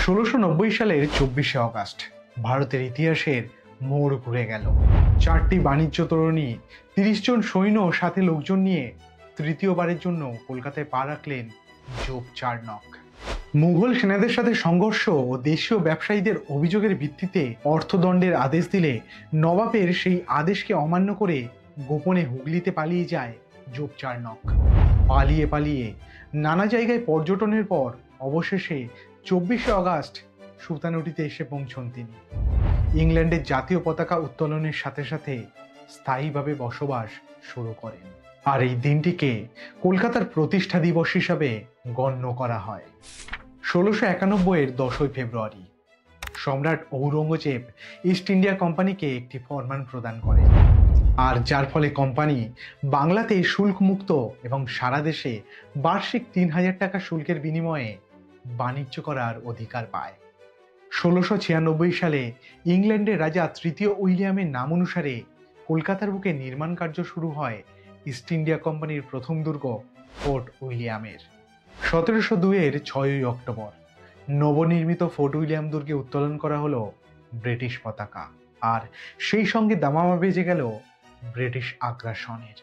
1690 সালের 24শে অগাস্ট ভারতের ইতিহাসের মোড় ঘুরে গেল। 4টি বাণিজ্য তরুণী, 30 জন সৈন্য ও সাথে লোকজন নিয়ে তৃতীয়বারের জন্য কলকাতায় পা রাখলেন জোপ চার্নক। মুঘল সেনাদের সাথে সংঘর্ষ ও দেশীয় ব্যবসায়ীদের অভিযোগের ভিত্তিতে অর্থদণ্ডের আদেশ দিলে নবাবের সেই আদেশকে অমান্য করে গোপনে হুগলিতে পালিয়ে যায় জোপ চার্নক। পালিয়ে পালিয়ে নানা জায়গায় পর্যটনের পর অবশেষে 24শে অগাস্ট সুলতানউটিতে এসে পৌঁছন তিনি। ইংল্যান্ডের জাতীয় পতাকা উত্তোলনের সাথে সাথে স্থায়ীভাবে বসবাস শুরু করেন। আর এই দিনটিকে কলকাতার প্রতিষ্ঠা দিবস হিসাবে গণ্য করা হয়। 1691-এর 10ই ফেব্রুয়ারি সম্রাট ঔরঙ্গজেব ইস্ট ইন্ডিয়া কোম্পানিকে একটি ফরমান প্রদান করেন, আর যার ফলে কোম্পানি বাংলাতে শুল্কমুক্ত এবং সারা দেশে বার্ষিক 3000 টাকা শুল্কের বিনিময়ে বাণিজ্য করার অধিকার পায়। 1696 সালে ইংল্যান্ডের রাজা তৃতীয় উইলিয়ামের নাম অনুসারে কলকাতার বুকে নির্মাণ কার্য শুরু হয় ইস্ট ইন্ডিয়া কোম্পানির প্রথম দুর্গ ফোর্ট উইলিয়ামের। 1702-এর 6ই অক্টোবর নবনির্মিত ফোর্ট উইলিয়াম দুর্গে উত্তোলন করা হলো ব্রিটিশ পতাকা, আর সেই সঙ্গে দামামা বেজে গেল ব্রিটিশ আগ্রাসনের।